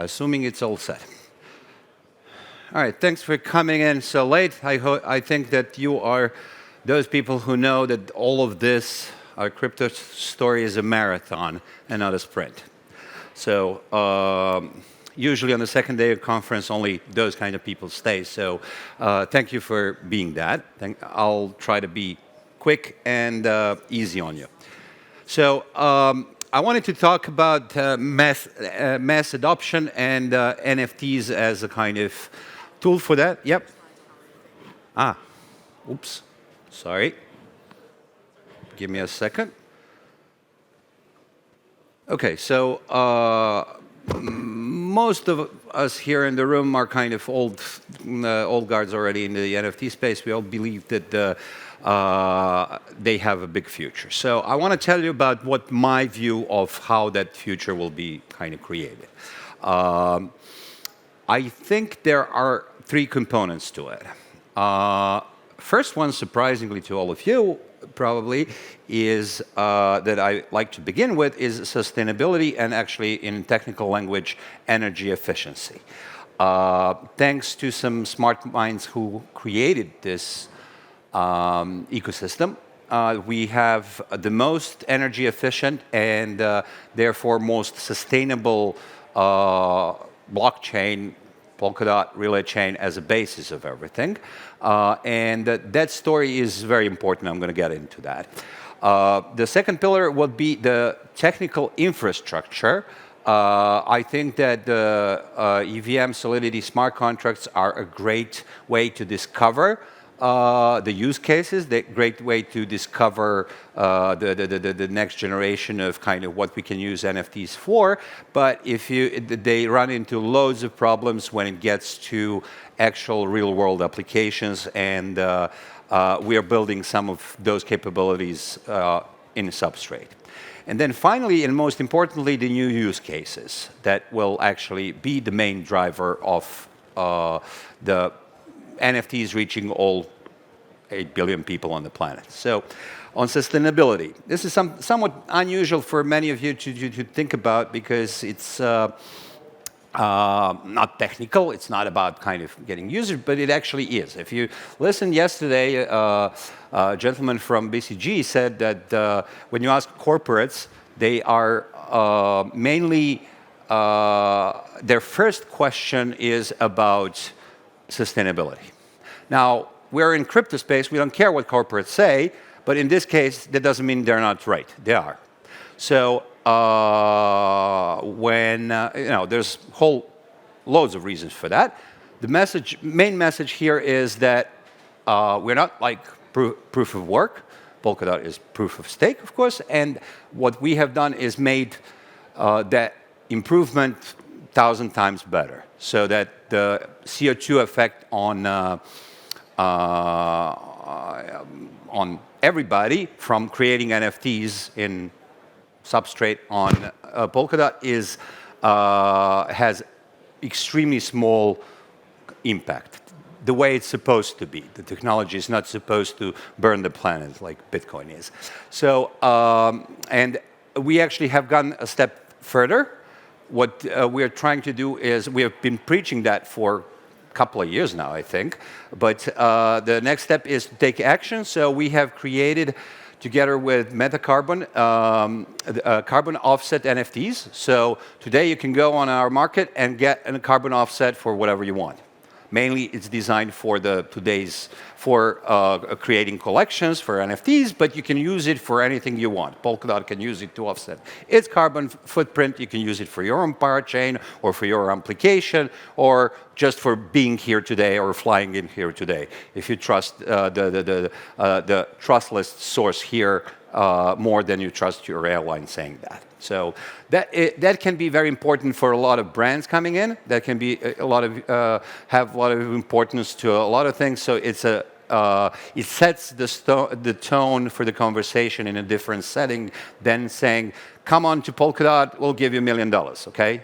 Assuming it's all set. All right, thanks for coming in so late. I think that you are those people who know that all of this, our crypto story, is a marathon and not a sprint. So usually on the second day of conference, only those kind of people stay. So thank you for being that. I'll try to be quick and easy on you. So I wanted to talk about mass adoption and NFTs as a kind of tool for that. Yep. Oops. Sorry. Give me a second. Okay, so most of us here in the room are kind of old guards already in the NFT space. We all believe that they have a big future. So I want to tell you about what my view of how that future will be kind of created. I think there are three components to it. First one, surprisingly to all of you, probably, is that I like to begin with is sustainability and actually, in technical language, energy efficiency. Thanks to some smart minds who created this ecosystem, we have the most energy efficient and therefore most sustainable blockchain, Polkadot relay chain, as a basis of everything. And that story is very important. I'm going to get into that. The second pillar would be the technical infrastructure. I think that the EVM Solidity smart contracts are a great way to discover the use cases, the great way to discover the next generation of kind of what we can use NFTs for. But they run into loads of problems when it gets to actual real-world applications, and we are building some of those capabilities in Substrate. And then finally, and most importantly, the new use cases that will actually be the main driver of the NFTs reaching all 8 billion people on the planet. So on sustainability, this is somewhat unusual for many of you to think about because it's not technical. It's not about kind of getting users, but it actually is. If you listened yesterday, a gentleman from BCG said that when you ask corporates, they are mainly, their first question is about sustainability. Now, we're in crypto space. We don't care what corporates say, but in this case, that doesn't mean they're not right. They are. So there's loads of reasons for that. The main message here is that we're not like proof of work. Polkadot is proof of stake, of course. And what we have done is made that improvement 1,000 times better, so that the CO2 effect on everybody from creating NFTs in Substrate on Polkadot has extremely small impact, the way it's supposed to be. The technology is not supposed to burn the planet like Bitcoin is. So, and we actually have gone a step further. What we are trying to do is, we have been preaching that for a couple of years now, I think. But the next step is to take action. So we have created, together with Metacarbon, carbon offset NFTs. So today you can go on our market and get a carbon offset for whatever you want. Mainly, it's designed for creating collections for NFTs, but you can use it for anything you want. Polkadot can use it to offset its carbon footprint. You can use it for your own parachain or for your application, or just for being here today or flying in here today. If you trust the trustless source here more than you trust your airline saying that. So that can be very important for a lot of brands coming in. That can be have a lot of importance to a lot of things. So it sets the tone for the conversation in a different setting than saying, "Come on to Polkadot, we'll give you $1 million." Okay,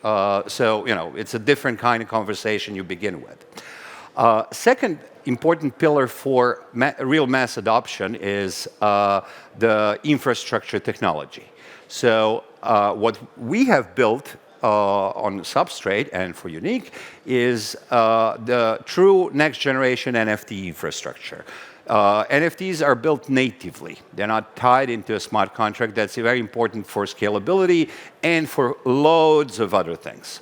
so it's a different kind of conversation you begin with. Second important pillar for real mass adoption is the infrastructure technology. So what we have built on Substrate and for Unique is the true next generation NFT infrastructure. NFTs are built natively. They're not tied into a smart contract. That's very important for scalability and for loads of other things.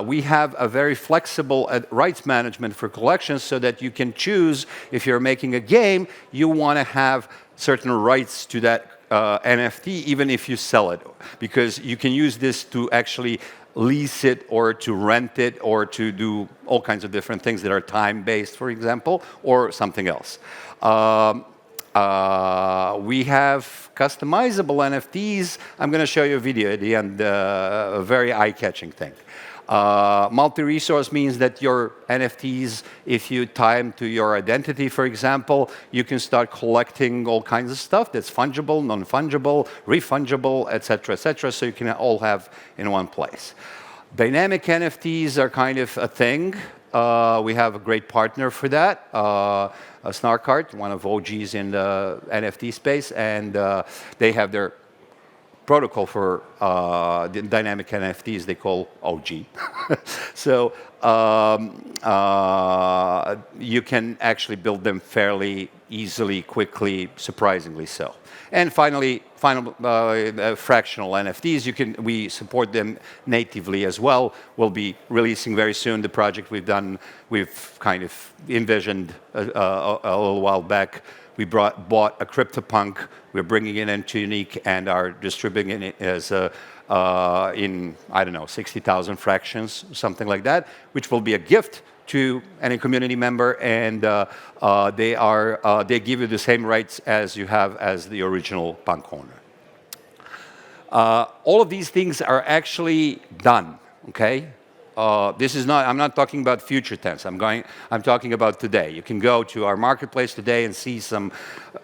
We have a very flexible rights management for collections so that you can choose, if you're making a game, you want to have certain rights to that NFT, even if you sell it, because you can use this to actually lease it or to rent it or to do all kinds of different things that are time-based, for example, or something else. We have customizable NFTs. I'm going to show you a video at the end, a very eye-catching thing. Multi-resource means that your NFTs, if you tie them to your identity, for example, you can start collecting all kinds of stuff that's fungible, non-fungible, refungible, etc., so you can all have in one place. Dynamic NFTs are kind of a thing. We have a great partner for that, Snarkart, one of OGs in the NFT space, and they have their protocol for the dynamic NFTs they call OG. So you can actually build them fairly easily, quickly, surprisingly so. And finally, fractional NFTs. We support them natively as well. We'll be releasing very soon the project we've kind of envisioned a little while back. We bought a CryptoPunk. We're bringing it into Unique and are distributing it as in, I don't know, 60,000 fractions, something like that, which will be a gift to any community member, and they give you the same rights as you have as the original punk owner. All of these things are actually done, okay? This is not, I'm not talking about future tense. I'm talking about today. You can go to our marketplace today and see some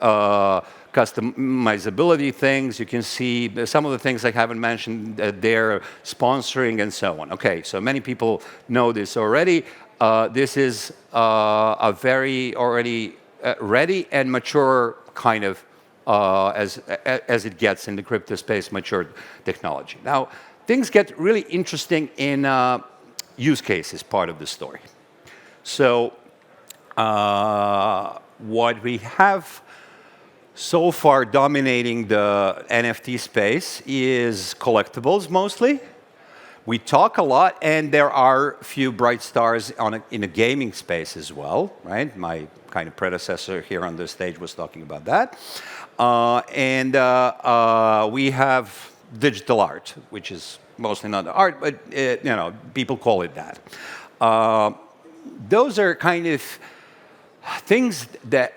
customizability things. You can see some of the things I haven't mentioned there, sponsoring and so on. Okay, so many people know this already. This is a very already ready and mature kind of, as it gets in the crypto space, mature technology. Now, things get really interesting in use cases part of the story. So what we have so far dominating the NFT space is collectibles mostly. We talk a lot, and there are a few bright stars in the gaming space as well, right? My kind of predecessor here on the stage was talking about that. We have digital art, which is mostly not art, but people call it that. Those are kind of things that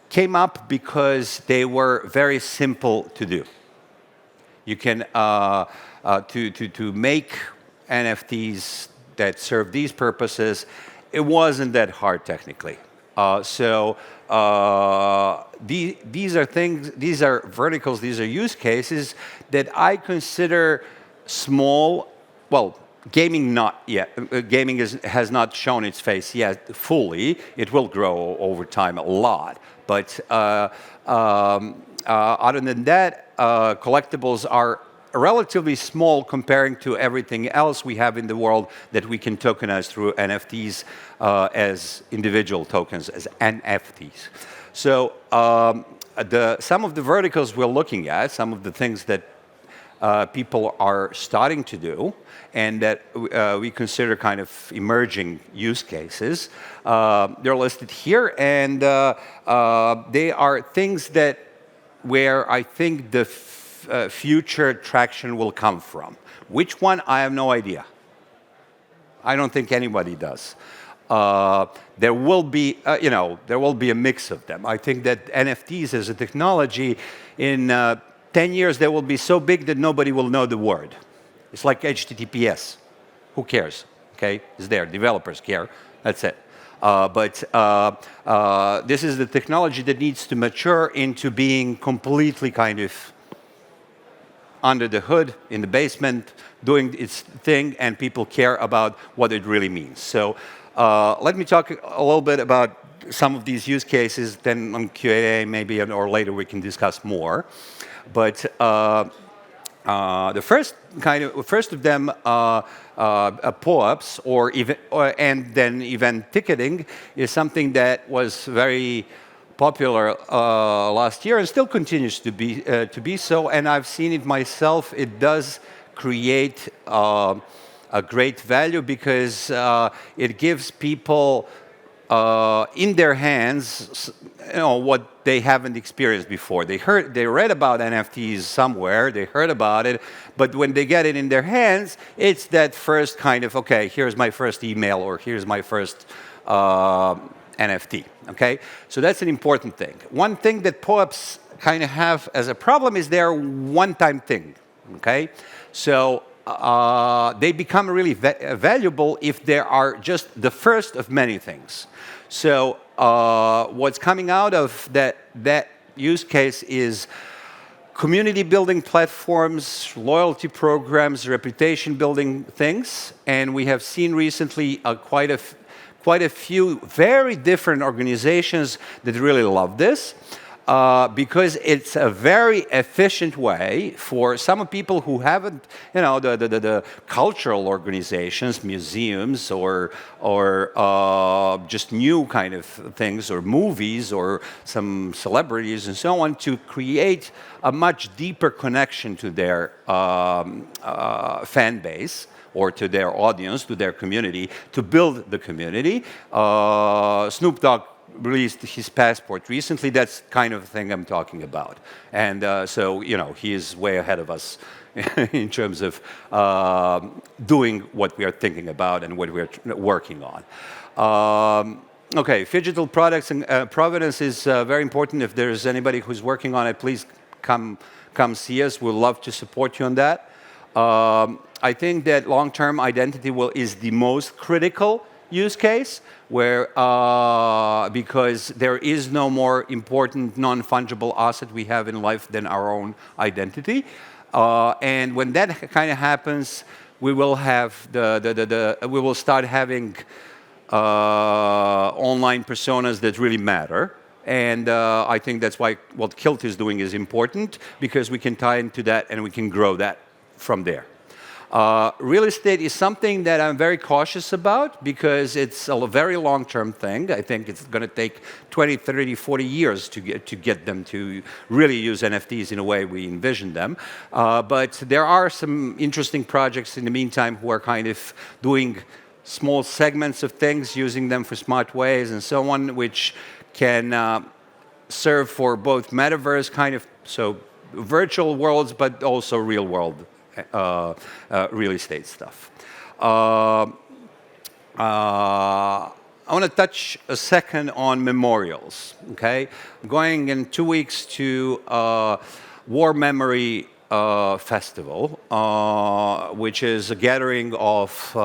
came up because they were very simple to do. You can to make NFTs that serve these purposes, it wasn't that hard technically. These are things, these are verticals, these are use cases that I consider small. Well, gaming not yet. Gaming has not shown its face yet fully. It will grow over time a lot. But other than that, collectibles are relatively small comparing to everything else we have in the world that we can tokenize through NFTs as individual tokens, as NFTs. So some of the verticals we're looking at, some of the things that people are starting to do and that we consider kind of emerging use cases, they're listed here, and they are things that where I think the future traction will come from. Which one? I have no idea. I don't think anybody does. There will be, there will be a mix of them. I think that NFTs as a technology, in 10 years, they will be so big that nobody will know the word. It's like HTTPS. Who cares? Okay, it's there. Developers care. That's it. But this is the technology that needs to mature into being completely kind of under the hood, in the basement, doing its thing, and people care about what it really means. So let me talk a little bit about some of these use cases, then on Q&A maybe, or later we can discuss more. But The first of them, pull-ups, and then event ticketing, is something that was very popular last year and still continues to be so. And I've seen it myself. It does create a great value because it gives people in their hands, what they haven't experienced before. They read about NFTs somewhere, they heard about it, but when they get it in their hands, it's that first kind of, okay, here's my first email, or here's my first NFT, okay? So that's an important thing. One thing that POAPs kind of have as a problem is they're one-time thing, okay? So they become really valuable if they are just the first of many things. So what's coming out of that use case is community building platforms, loyalty programs, reputation building things, and we have seen recently quite a few very different organizations that really love this. Because it's a very efficient way for some people who haven't, the cultural organizations, museums, or just new kind of things, or movies, or some celebrities and so on, to create a much deeper connection to their fan base, or to their audience, to their community, to build the community. Snoop Dogg released his passport recently. That's kind of thing I'm talking about. And so, he is way ahead of us in terms of doing what we are thinking about and what we are working on. Okay, phygital products and provenance is very important. If there's anybody who's working on it, please come see us. We'd love to support you on that. I think that long-term identity is the most critical use case, where because there is no more important non-fungible asset we have in life than our own identity, and when that kind of happens, we will have we will start having online personas that really matter. And I think that's why what Kilt is doing is important, because we can tie into that and we can grow that from there. Real estate is something that I'm very cautious about because it's a very long-term thing. I think it's going to take 20, 30, 40 years to get them to really use NFTs in a way we envision them. But there are some interesting projects in the meantime who are kind of doing small segments of things, using them for smart ways and so on, which can serve for both metaverse kind of, so virtual worlds, but also real world real estate stuff. I want to touch a second on memorials. Okay, I'm going in 2 weeks to War Memory Festival, which is a gathering of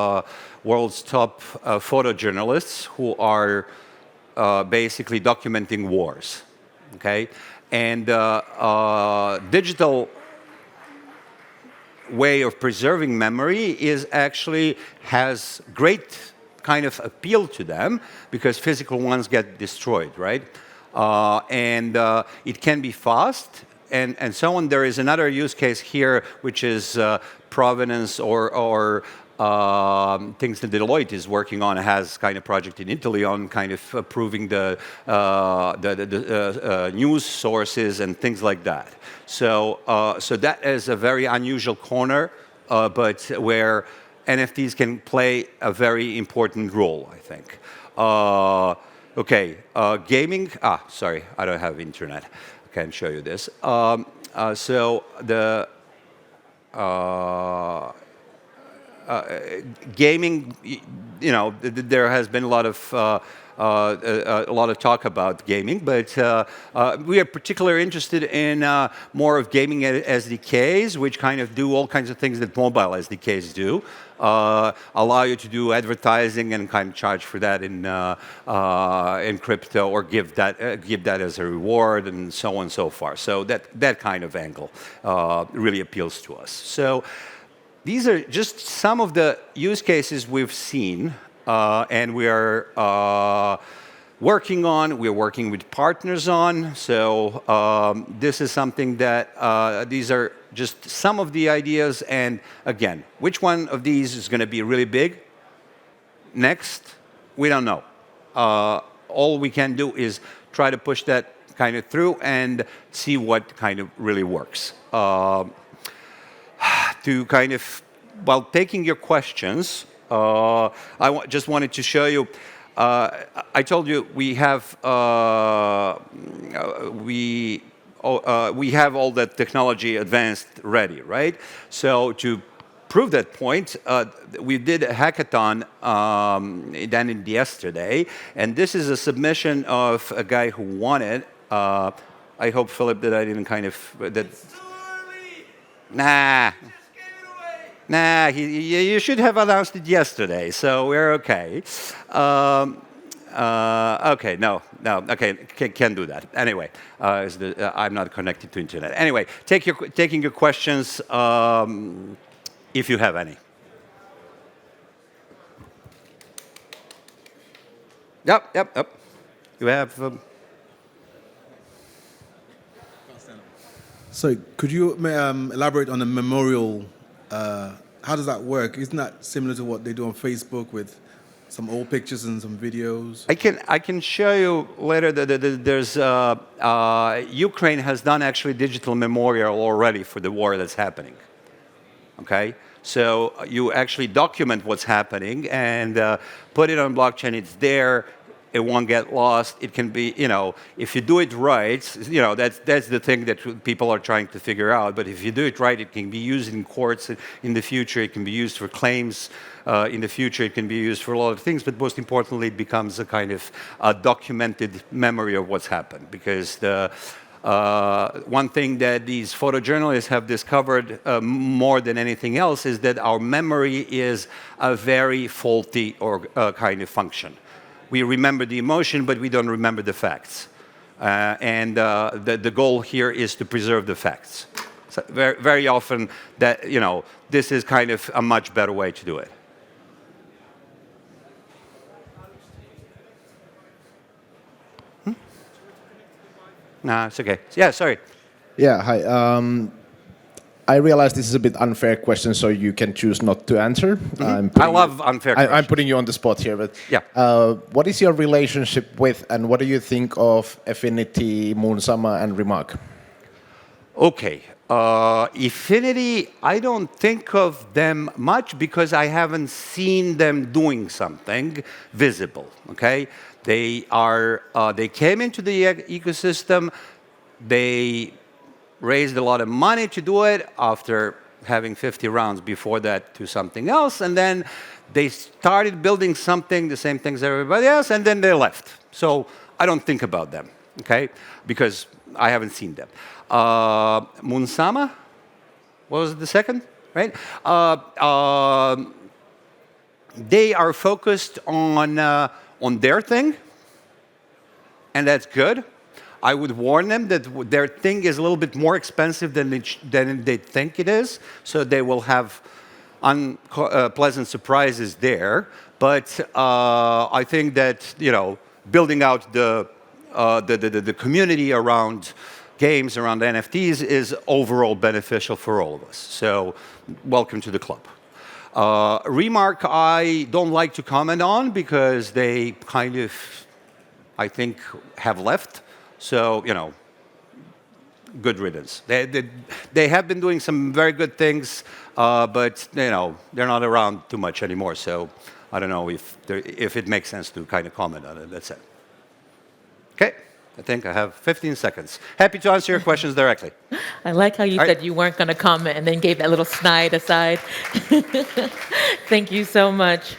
world's top photojournalists who are basically documenting wars. Okay, and digital way of preserving memory has great kind of appeal to them because physical ones get destroyed, right? And it can be fast and so on. There is another use case here, which is provenance or things that Deloitte is working on, has kind of project in Italy on kind of proving the news sources and things like that. So that is a very unusual corner, but where NFTs can play a very important role, I think. Okay, gaming. Sorry, I don't have internet. I can't show you this. So the gaming, there has been a lot of talk about gaming, but we are particularly interested in more of gaming SDKs, which kind of do all kinds of things that mobile SDKs do. Allow you to do advertising and kind of charge for that in crypto, or give that as a reward, and so on and so forth. So that kind of angle really appeals to us. So these are just some of the use cases we've seen, and we are working on. We're working with partners on. So this is something that these are just some of the ideas. And again, which one of these is going to be really big next? We don't know. All we can do is try to push that kind of through and see what kind of really works. To kind of, while taking your questions, just wanted to show you. I told you we have all that technology advanced ready, right? So to prove that point, we did a hackathon done yesterday, and this is a submission of a guy who won it. I hope, Philip, that I didn't kind of that. Nah. Nah, you should have announced it yesterday, so we're okay. Okay, no, okay, can't do that. Anyway, I'm not connected to internet. Anyway, taking your questions, if you have any. Yep. You have. So, could you elaborate on the memorial? How does that work? Isn't that similar to what they do on Facebook with some old pictures and some videos? I can show you later that there's Ukraine has done actually digital memorial already for the war that's happening. Okay, so you actually document what's happening and put it on blockchain. It's there. It won't get lost. It can be, if you do it right, that's the thing that people are trying to figure out. But if you do it right, it can be used in courts in the future. It can be used for claims in the future. It can be used for a lot of things. But most importantly, it becomes a kind of documented memory of what's happened. Because the one thing that these photojournalists have discovered more than anything else is that our memory is a very faulty or kind of function. We remember the emotion, but we don't remember the facts. And the goal here is to preserve the facts. So very, very often, that this is kind of a much better way to do it. No, it's okay. Yeah, sorry. Yeah, hi. I realize this is a bit unfair question, so you can choose not to answer. I love unfair questions. I'm putting you on the spot here, but yeah. What is your relationship with, and what do you think of Affinity, Moonsama, and Remark? Okay. Affinity, I don't think of them much because I haven't seen them doing something visible. Okay, they came into the ecosystem. They raised a lot of money to do it after having 50 rounds before that to something else, and then they started building something, the same things as everybody else, and then they left. So I don't think about them, okay, because I haven't seen them. Moonsama, what was the second, right? They are focused on their thing, and that's good. I would warn them that their thing is a little bit more expensive than they think it is, so they will have unpleasant surprises there. But I think that building out the community around games, around NFTs, is overall beneficial for all of us. So welcome to the club. Remark, I don't like to comment on because they kind of, I think, have left. So, good riddance. They have been doing some very good things, but, they're not around too much anymore. So I don't know if it makes sense to kind of comment on it. That's it. Okay. I think I have 15 seconds. Happy to answer your questions directly. I like how you said you weren't going to comment and then gave that little snide aside. Thank you so much.